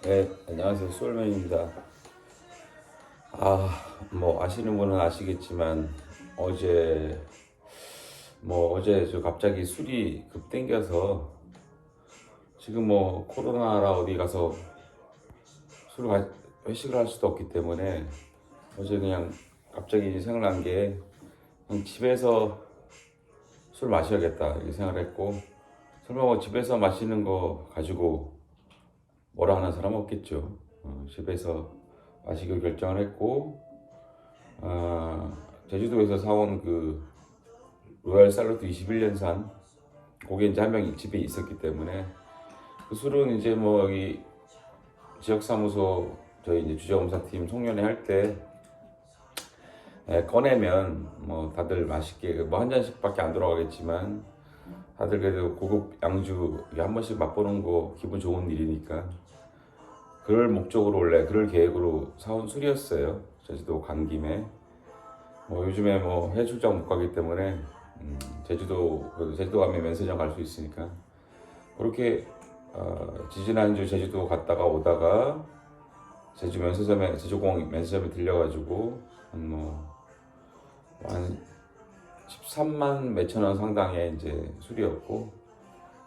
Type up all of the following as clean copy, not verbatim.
네, 안녕하세요. 솔맨입니다. 뭐 아시는 분은 아시겠지만 어제 어제 저 갑자기 술이 급 땡겨서 지금 뭐 코로나라 어디 가서 회식을 할 수도 없기 때문에 어제 그냥 갑자기 생각난 게 그냥 집에서 술 마셔야겠다 이렇게 생각을 했고, 설마 뭐 집에서 마시는 거 가지고 뭐라 하는 사람 없겠죠. 집에서 마시기로 결정을 했고, 제주도에서 사온 그 로얄 살루트 21년산 그게 이제 한 병이 집에 있었기 때문에 그 술은 이제 뭐 여기 지역사무소 저희 이제 주재검사팀 송년회 할 때 꺼내면 뭐 다들 맛있게 뭐 한 잔씩밖에 안 들어가겠지만 다들 그래도 고급 양주 한 번씩 맛보는 거 기분 좋은 일이니까 그럴 목적으로 원래 그럴 계획으로 사온 술이었어요. 제주도 간 김에 뭐 요즘에 뭐 해외 출장 못 가기 때문에 그래도 제주도 가면 면세점 갈 수 있으니까 그렇게 지지난주 제주도 갔다가 오다가 제주공항 면세점에 들려가지고 한 13만 몇천 원 상당의 이제 술이었고,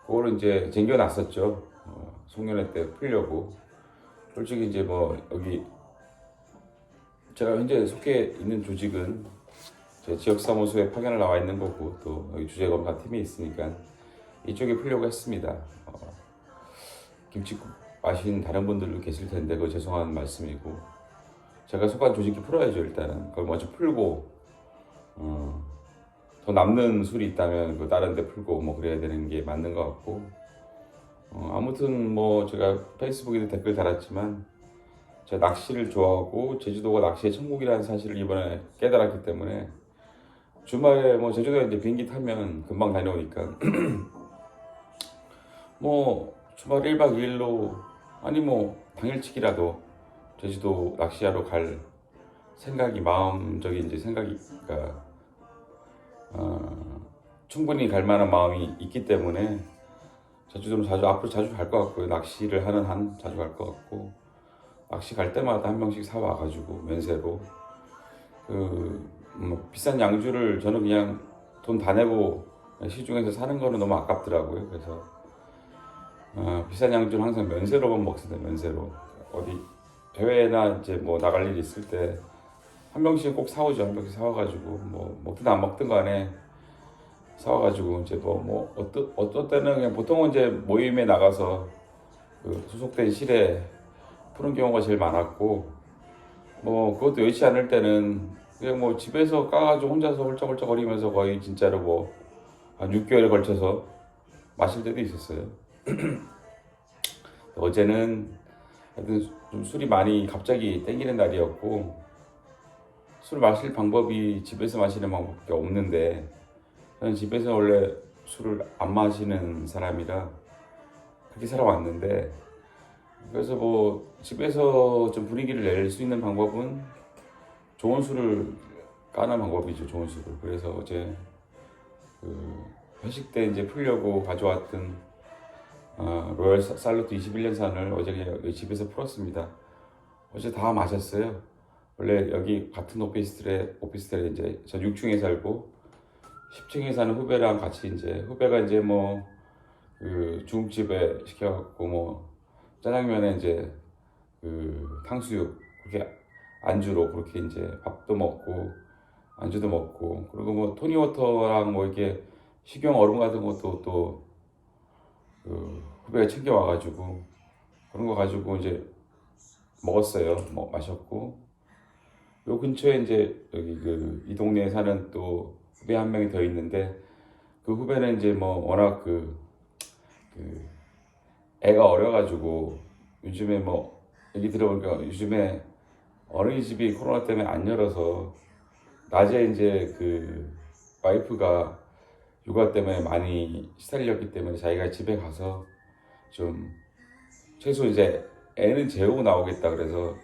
그거를 이제 쟁겨놨었죠. 송년회 때 풀려고. 솔직히 이제 뭐 여기 제가 현재 속해 있는 조직은 제 지역 사무소에 파견을 나와 있는 거고 또 여기 주재검사 팀이 있으니까 이쪽에 풀려고 했습니다. 김치국 마신 다른 분들도 계실 텐데 그 죄송한 말씀이고, 제가 속한 조직이 풀어야죠. 일단은 그걸 먼저 풀고 더 남는 술이 있다면 그 다른 데 풀고 뭐 그래야 되는 게 맞는 것 같고, 아무튼 뭐 제가 페이스북에도 댓글 달았지만 제가 낚시를 좋아하고 제주도가 낚시의 천국이라는 사실을 이번에 깨달았기 때문에 주말에 뭐 제주도에 이제 비행기 타면 금방 다녀오니까 뭐 주말 1박 2일로 아니 뭐 당일치기라도 제주도 낚시하러 갈 생각이 마음적인 이제 생각이 그러니까 충분히 갈 만한 마음이 있기 때문에 제주도는 앞으로 자주 갈 것 같고요. 낚시를 하는 한 자주 갈 것 같고, 낚시 갈 때마다 한 병씩 사 와가지고 면세로 뭐 비싼 양주를 저는 그냥 돈 다 내고 시중에서 사는 거는 너무 아깝더라고요. 그래서 비싼 양주는 항상 면세로만 먹습니다. 면세로 어디 해외나 이제 뭐 나갈 일 있을 때 한 병씩 꼭 사오죠. 한 병씩 사와가지고 뭐 먹든 안 먹든 간에 사와가지고 이제 어떤 때는 그냥 보통은 이제 모임에 나가서 그 소속된 실에 푸는 경우가 제일 많았고, 뭐 그것도 여의치 않을 때는 그냥 뭐 집에서 까가지고 혼자서 홀짝홀짝거리면서 거의 진짜로 뭐 한 6개월에 걸쳐서 마실 때도 있었어요. 어제는 하여튼 좀 술이 많이 갑자기 땡기는 날이었고, 술 마실 방법이 집에서 마시는 방법밖에 없는데 저는 집에서 원래 술을 안 마시는 사람이라 그렇게 살아왔는데, 그래서 뭐 집에서 좀 분위기를 낼 수 있는 방법은 좋은 술을 까는 방법이죠. 좋은 술을. 그래서 어제 그 회식 때 이제 풀려고 가져왔던 로얄 살루트 21년산을 어제 그냥 집에서 풀었습니다. 어제 다 마셨어요. 원래 여기 같은 오피스텔에 이제 전 6층에 살고 10층에 사는 후배랑 같이 이제 후배가 이제 뭐 그 중국집에 시켜갖고 뭐 짜장면에 이제 그 탕수육 그렇게 안주로 그렇게 이제 밥도 먹고 안주도 먹고, 그리고 뭐 토니워터랑 뭐 이렇게 식용 얼음 같은 것도 또 그 후배가 챙겨 와가지고 그런 거 가지고 이제 먹었어요. 뭐 마셨고, 요 근처에 이제 여기 그 이 동네에 사는 또 후배 한 명이 더 있는데 그 후배는 이제 뭐 워낙 그 애가 어려가지고 요즘에 뭐 얘기 들어보니까 요즘에 어린이집이 코로나 때문에 안 열어서 낮에 이제 그 와이프가 육아 때문에 많이 시달렸기 때문에 자기가 집에 가서 좀 최소 이제 애는 재우고 나오겠다 그래서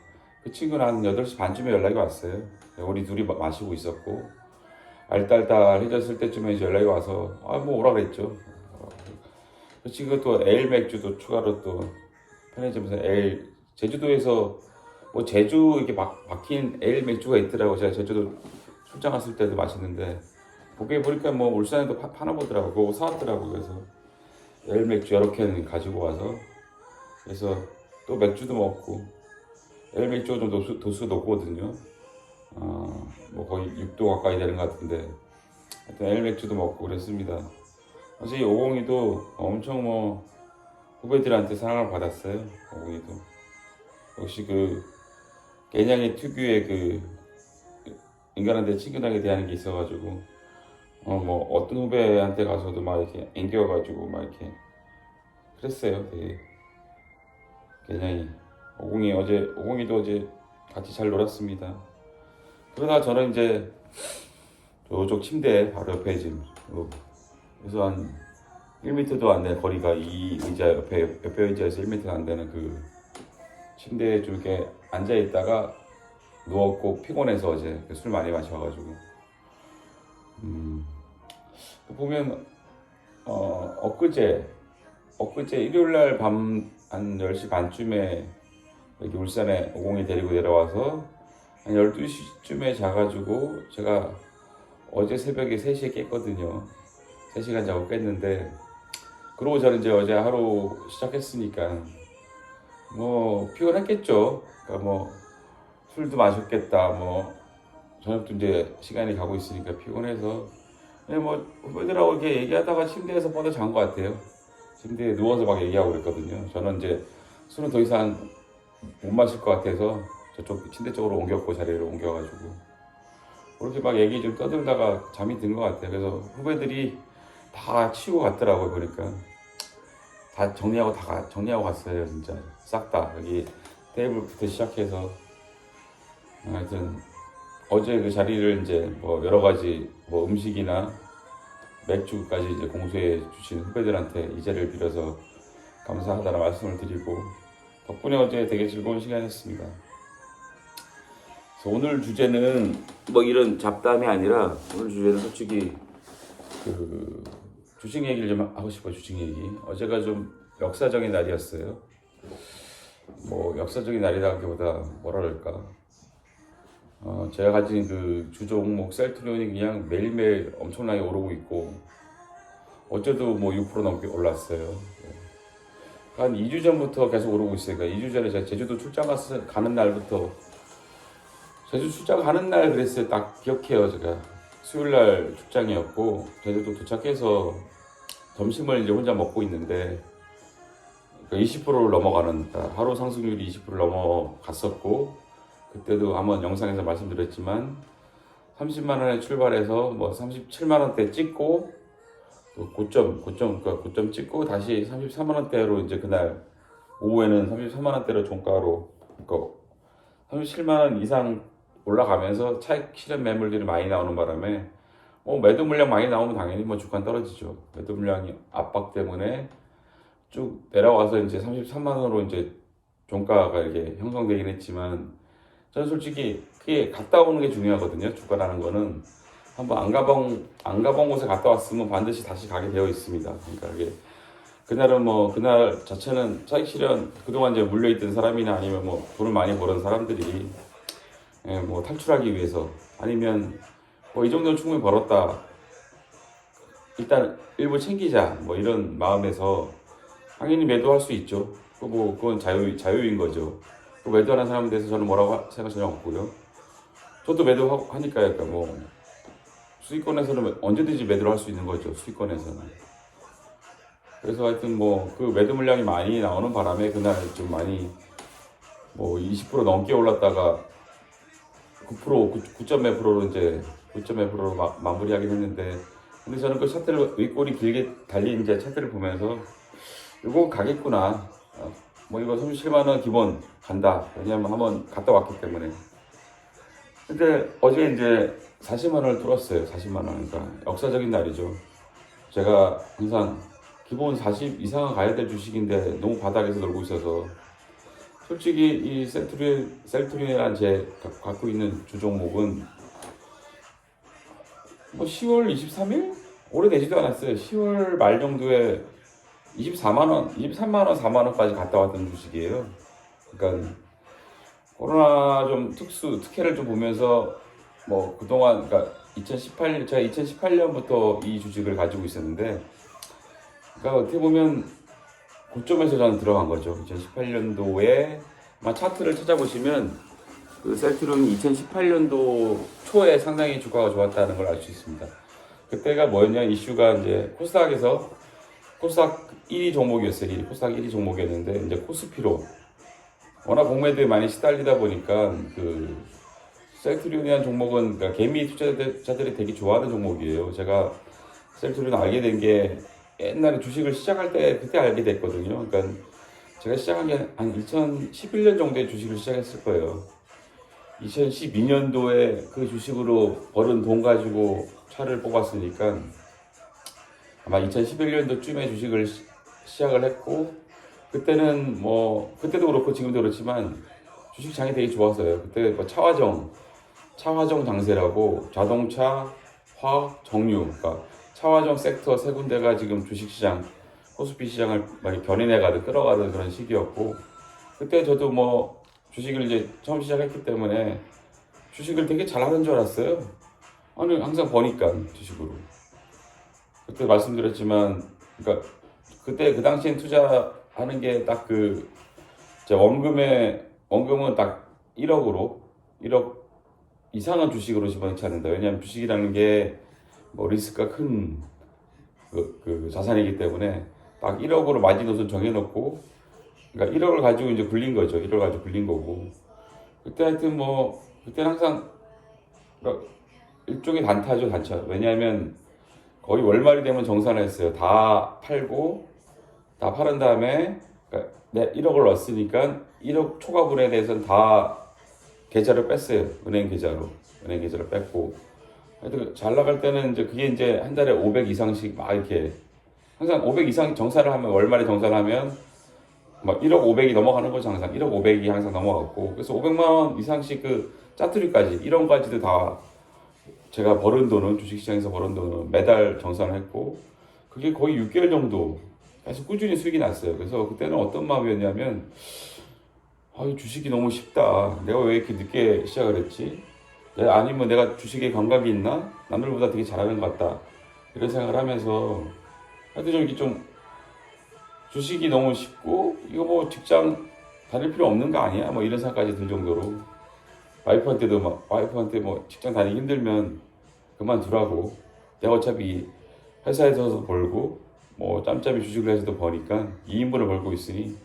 그 친구는 한 8시 반쯤에 연락이 왔어요. 우리 둘이 마시고 있었고 알딸딸해졌을 때쯤에 이제 연락이 와서 뭐 오라 그랬죠. 그 친구가 또 에일 맥주도 추가로 또 편의점에서 에일 제주도에서 뭐 제주 이렇게 박힌 에일 맥주가 있더라고. 제가 제주도 출장 갔을 때도 마셨는데 거기에 보니까 뭐 울산에도 파나 보더라고. 그거 사왔더라고. 그래서 에일 맥주 여러 캔 가지고 와서 그래서 또 맥주도 먹고 에일 맥주가 좀 도수가 높거든요. 뭐 거의 6도 가까이 되는 것 같은데 하여튼 에일 맥주도 먹고 그랬습니다. 사실 이 오공이도 엄청 뭐 후배들한테 사랑을 받았어요. 오공이도 역시 그 개냥이 특유의 그 인간한테 친근하게 대하는 게 있어가지고 뭐 어떤 후배한테 가서도 막 이렇게 앵겨가지고 막 이렇게 그랬어요. 되게 개냥이 오공이도 어제 같이 잘 놀았습니다. 그러다 저는 이제 저쪽 침대 바로 옆에 지금 그래서 한 1m도 안 되는 거리가 이 의자 옆에 의자에서 1m 안 되는 그 침대에 좀 이렇게 앉아 있다가 누웠고 피곤해서 어제 술 많이 마셔가지고 보면 엊그제 일요일날 밤 한 10시 반쯤에 여기 울산에 오공이 데리고 내려와서 한 12시쯤에 자가지고 제가 어제 새벽에 3시에 깼거든요. 3시간 자고 깼는데 그러고 저는 이제 어제 하루 시작했으니까 뭐 피곤했겠죠. 그러니까 뭐 술도 마셨겠다. 뭐 저녁도 이제 시간이 가고 있으니까 피곤해서 그냥 뭐 후배들하고 이렇게 얘기하다가 침대에서 뻗어 잔 것 같아요. 침대에 누워서 막 얘기하고 그랬거든요. 저는 이제 술은 더 이상 못 마실 것 같아서 저쪽 침대 쪽으로 옮겼고 자리를 옮겨가지고 그렇게 막 얘기 좀 떠들다가 잠이 든 것 같아요. 그래서 후배들이 다 치우고 갔더라고요. 보니까 다 정리하고 갔어요. 진짜 싹 다 여기 테이블부터 시작해서 하여튼 어제 그 자리를 이제 뭐 여러 가지 뭐 음식이나 맥주까지 이제 공수해 주신 후배들한테 이 자리를 빌어서 감사하다는 말씀을 드리고 덕분에 어제 되게 즐거운 시간이었습니다. 그래서 오늘 주제는 뭐 이런 잡담이 아니라 오늘 주제는 솔직히 그 주식 얘기를 좀 하고 싶어요. 주식 얘기. 어제가 좀 역사적인 날이었어요. 뭐 역사적인 날이라기보다 뭐라 그럴까. 제가 가진 그 주종목 셀트리온이 그냥 매일매일 엄청나게 오르고 있고 어제도 뭐 6% 넘게 올랐어요. 한 2주 전부터 계속 오르고 있으니까 2주 전에 제가 제주도 출장 가는 날부터 제주 출장 가는 날 그랬어요. 딱 기억해요. 제가 수요일 날 출장이었고 제주도 도착해서 점심을 이제 혼자 먹고 있는데 20%를 넘어가는 하루 상승률이 20% 넘어갔었고 그때도 한번 영상에서 말씀드렸지만 30만 원에 출발해서 뭐 37만 원대 찍고 또 고점 찍고 다시 33만 원대로 이제 그날 오후에는 33만 원대로 종가로 그러니까 37만 원 이상 올라가면서 차익 실현 매물들이 많이 나오는 바람에 매도 물량 많이 나오면 당연히 뭐 주가는 떨어지죠. 매도 물량이 압박 때문에 쭉 내려와서 이제 33만 원으로 이제 종가가 이렇게 형성되긴 했지만 저는 솔직히 그게 갔다 오는 게 중요하거든요. 주가라는 거는 한번 안 가본 곳에 갔다 왔으면 반드시 다시 가게 되어 있습니다. 그러니까 이게 그날은 뭐 그날 자체는 차익 실현 그동안 이제 물려있던 사람이나 아니면 뭐 돈을 많이 벌은 사람들이 뭐 탈출하기 위해서 아니면 뭐 이 정도는 충분히 벌었다. 일단 일부 챙기자 뭐 이런 마음에서 당연히 매도할 수 있죠. 그건 자유인 거죠. 또 매도하는 사람에 대해서 저는 뭐라고 생각 전혀 없고요. 저도 매도하니까요. 그러니까 뭐 수익권에서는 언제든지 매도를 할 수 있는 거죠. 수익권에서는. 그래서 하여튼 뭐 그 매도 물량이 많이 나오는 바람에 그날 좀 많이 뭐 20% 넘게 올랐다가 9몇 프로로 이제 9.몇 프로로 마무리하긴 했는데 근데 저는 그 차트를 윗골이 길게 달린 이제 차트를 보면서 이거 가겠구나. 뭐 이거 37만 원 기본 간다. 왜냐면 한번 갔다 왔기 때문에. 근데 어제 이제 40만 원을 뚫었어요. 40만 원. 그러니까 역사적인 날이죠. 제가 항상 기본 40 이상은 가야 될 주식인데 너무 바닥에서 놀고 있어서 솔직히 이 셀트리온이라는 제 갖고 있는 주종목은 뭐 10월 23일? 오래되지도 않았어요. 10월 말 정도에 23만 원, 4만 원까지 갔다 왔던 주식이에요. 그러니까 코로나 좀 특혜를 좀 보면서 뭐 그동안 그러니까 2018년 제가 2018년부터 이 주식을 가지고 있었는데 그러니까 어떻게 보면 고점에서 저는 들어간 거죠. 2018년도에 아마 차트를 찾아보시면 그 셀트lum이 2018년도 초에 상당히 주가가 좋았다는 걸 알 수 있습니다. 그때가 뭐였냐 이슈가 이제 코스닥 1위 종목이었어요. 코스닥 1위 종목이었는데 이제 코스피로 워낙 공매도에 많이 시달리다 보니까 그 셀트리온이라는 종목은 그러니까 개미 투자자들이 되게 좋아하는 종목이에요. 제가 셀트리온 알게 된 게 옛날에 주식을 시작할 때 그때 알게 됐거든요. 그러니까 제가 시작한 게 한 2011년 정도에 주식을 시작했을 거예요. 2012년도에 그 주식으로 벌은 돈 가지고 차를 뽑았으니까 아마 2011년도쯤에 주식을 시작을 했고 그때는 뭐 그때도 그렇고 지금도 그렇지만 주식장이 되게 좋았어요. 그때 뭐 차화정 장세라고 자동차, 화학, 정유, 그러니까 차화정 섹터 세 군데가 지금 주식시장, 코스피 시장을 많이 견인해가듯 끌어가는 그런 시기였고 그때 저도 뭐 주식을 이제 처음 시작했기 때문에 주식을 되게 잘하는 줄 알았어요. 아니 항상 버니까 주식으로. 그때 말씀드렸지만, 그러니까 그때 그 당시엔 투자하는 게 딱 그 제 원금은 딱 1억으로 1억 이상은 주식으로 집어넣지 않는다. 왜냐하면 주식이라는 게 뭐 리스크가 큰 그 자산이기 때문에 딱 1억으로 마지노선 정해놓고 그러니까 1억을 가지고 이제 굴린 거죠. 1억을 가지고 굴린 거고 그때 하여튼 뭐 그때는 항상 그러니까 일종의 단타죠, 단타. 왜냐하면 거의 월말이 되면 정산을 했어요. 다 팔고 다 팔은 다음에 그러니까 1억을 넣었으니까 1억 초과분에 대해서는 다 계좌를 뺐어요. 은행 계좌를 뺐고 하여튼 잘 나갈 때는 이제 그게 이제 한 달에 500 이상씩 막 이렇게 항상 500 이상 정산을 하면 월말에 정산을 하면 막 1억 500이 넘어가는 거죠. 항상 1억 500이 항상 넘어갔고 그래서 500만 원 이상씩 그 짜투리까지 1억까지도 다 제가 벌은 돈은 주식시장에서 벌은 돈은 매달 정산을 했고 그게 거의 6개월 정도 계속 꾸준히 수익이 났어요. 그래서 그때는 어떤 마음이었냐면 주식이 너무 쉽다. 내가 왜 이렇게 늦게 시작을 했지? 아니면 내가 주식에 감각이 있나? 남들보다 되게 잘하는 것 같다. 이런 생각을 하면서 하여튼 좀 이렇게 좀 주식이 너무 쉽고 이거 뭐 직장 다닐 필요 없는 거 아니야? 뭐 이런 생각까지 들 정도로 와이프한테 뭐 직장 다니기 힘들면 그만두라고. 내가 어차피 회사에서 벌고 뭐 짬짬이 주식을 해서도 버니까 2인분을 벌고 있으니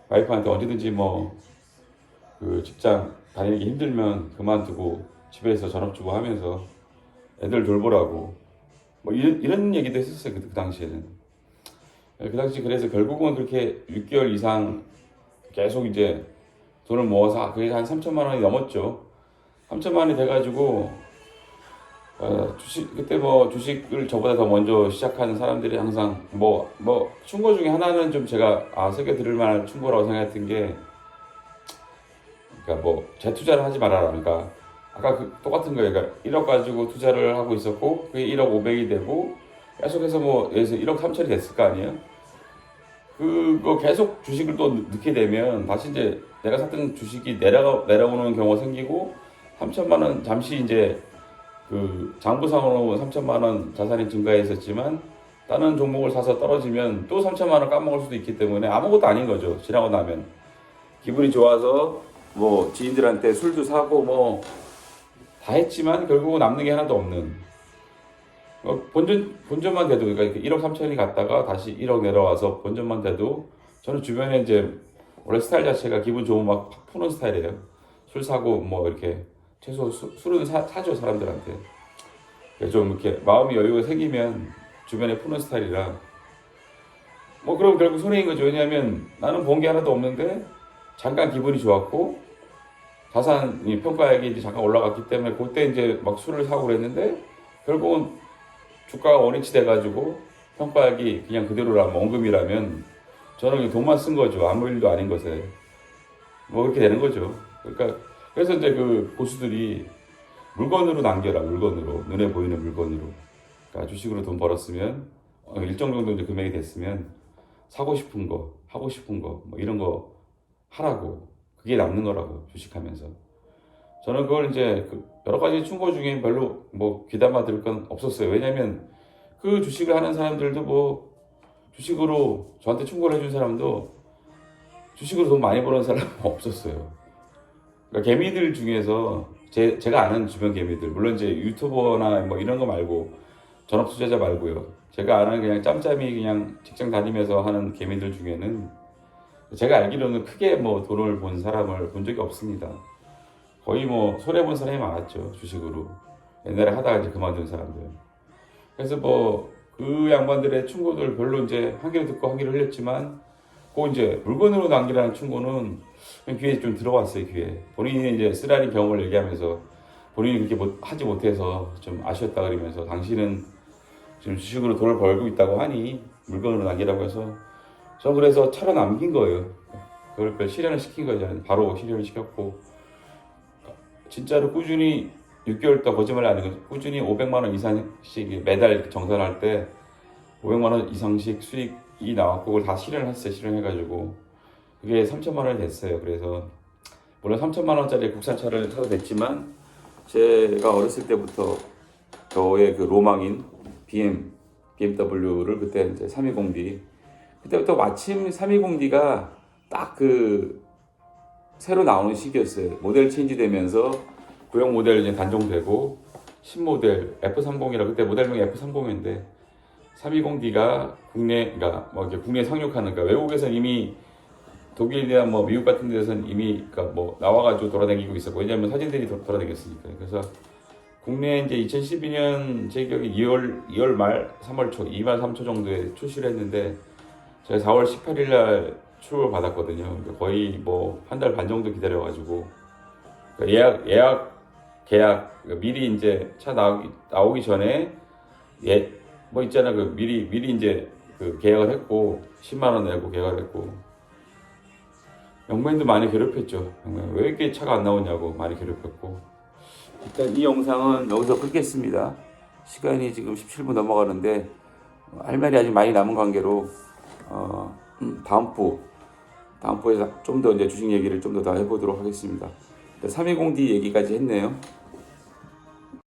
와이프한테 언제든지 뭐 그 직장 다니기 힘들면 그만두고 집에서 전업주부 하면서 애들 돌보라고 뭐 이런 얘기도 했었어요. 그 당시에는. 그 당시 그래서 결국은 그렇게 6개월 이상 계속 이제 돈을 모아서 그게 한 3천만 원이 넘었죠. 3천만 원이 돼가지고 그때 뭐 주식을 저보다 더 먼저 시작하는 사람들이 항상 충고 중에 하나는 좀 제가 새겨 들을 만한 충고라고 생각했던 게 그러니까 뭐 재투자를 하지 말아라. 그러니까 아까 똑같은 거예요. 그러니까 1억 가지고 투자를 하고 있었고 그게 1억 500이 되고 계속해서 뭐 여기서 1억 3천이 됐을 거 아니에요. 그거 계속 주식을 또 넣게 되면 다시 이제 내가 샀던 주식이 내려오는 경우가 생기고 3천만 원 잠시 이제 그 장부상으로 3천만 원 자산이 증가했었지만 다른 종목을 사서 떨어지면 또 3천만 원 까먹을 수도 있기 때문에 아무것도 아닌 거죠. 지나고 나면 기분이 좋아서 뭐 지인들한테 술도 사고 뭐 다 했지만 결국은 남는 게 하나도 없는 본전만 돼도 그러니까 1억 3천이 갔다가 다시 1억 내려와서 본전만 돼도 저는 주변에 이제 원래 스타일 자체가 기분 좋으면 막 푸는 스타일이에요. 술 사고 뭐 이렇게 최소 술은 사죠 사람들한테. 좀 이렇게 마음이 여유가 생기면 주변에 푸는 스타일이라 뭐 그럼 결국 손해인 거죠. 왜냐하면 나는 본 게 하나도 없는데 잠깐 기분이 좋았고 자산이 평가액이 이제 잠깐 올라갔기 때문에 그때 이제 막 술을 사고 그랬는데 결국은 주가가 원위치 돼가지고 평가액이 그냥 그대로라면 원금이라면 저는 돈만 쓴 거죠. 아무 일도 아닌 것에 뭐 그렇게 되는 거죠. 그러니까 그래서 이제 그 고수들이 물건으로 남겨라. 물건으로 눈에 보이는 물건으로. 그러니까 주식으로 돈 벌었으면 일정 정도 이제 금액이 됐으면 사고 싶은 거, 하고 싶은 거 뭐 이런 거 하라고. 그게 남는 거라고 주식하면서. 저는 그걸 이제 그 여러 가지 충고 중에 별로 뭐 귀담아 들을 건 없었어요. 왜냐면 그 주식을 하는 사람들도 뭐 주식으로 저한테 충고를 해준 사람도 주식으로 돈 많이 버는 사람은 없었어요. 그러니까 개미들 중에서 제가 아는 주변 개미들, 물론 이제 유튜버나 뭐 이런 거 말고 전업 투자자 말고요. 제가 아는 그냥 짬짬이 그냥 직장 다니면서 하는 개미들 중에는 제가 알기로는 크게 뭐 돈을 본 사람을 본 적이 없습니다. 거의 뭐 손해본 사람이 많았죠, 주식으로. 옛날에 하다가 이제 그만둔 사람들. 그래서 뭐 그 양반들의 충고들 별로 이제 한 귀로 듣고 한 귀로 흘렸지만 그 이제 물건으로 남기라는 충고는 그냥 귀에 좀 들어왔어요, 귀에. 본인이 이제 쓰라린 경험을 얘기하면서 본인이 그렇게 하지 못해서 좀 아쉬웠다 그러면서 당신은 지금 주식으로 돈을 벌고 있다고 하니 물건으로 남기라고 해서 저 그래서 차로 남긴 거예요. 그걸 실현을 시킨 거죠. 바로 실현을 시켰고 진짜로 꾸준히 6개월 동안 거짓말 안 하고 꾸준히 500만 원 이상씩 매달 정산할 때 500만 원 이상씩 수익이 나왔고 그걸 다 실현했어요. 실현해가지고 그게 3천만 원이 됐어요. 그래서 물론 3천만 원짜리 국산차를 타도 됐지만 제가 어렸을 때부터 저의 그 로망인 BMW를 그때 이제 320D 그때부터 마침 320D가 딱 그 새로 나오는 시기였어요. 모델 체인지 되면서 구형 모델 이제 단종되고 신모델 F30이라 그때 모델명이 F30인데 320D가 그러니까 뭐 이렇게 국내에 상륙하는 그러니까 외국에서는 이미 독일이나 뭐 미국 같은 데서는 이미 그러니까 뭐 나와가지고 돌아다니고 있었고 왜냐면 사진들이 돌아다녔으니까. 그래서 국내에 이제 2012년 제 기억에 2월 말 3월 초 2만 3초 정도에 출시를 했는데 제가 4월 18일 날 출고를 받았거든요. 그러니까 거의 뭐 한 달 반 정도 기다려가지고 그러니까 계약 미리 이제 차 나오기 전에 뭐 있잖아 그 미리 이제 그 계약을 했고 10만 원 내고 계약을 했고 영부인도 많이 괴롭혔죠. 왜 이렇게 차가 안 나오냐고 많이 괴롭혔고. 일단 이 영상은 여기서 끊겠습니다. 시간이 지금 17분 넘어가는데 할 말이 아직 많이 남은 관계로 다음 부에서 좀 더 이제 주식 얘기를 좀 더 해보도록 하겠습니다. 320D 얘기까지 했네요.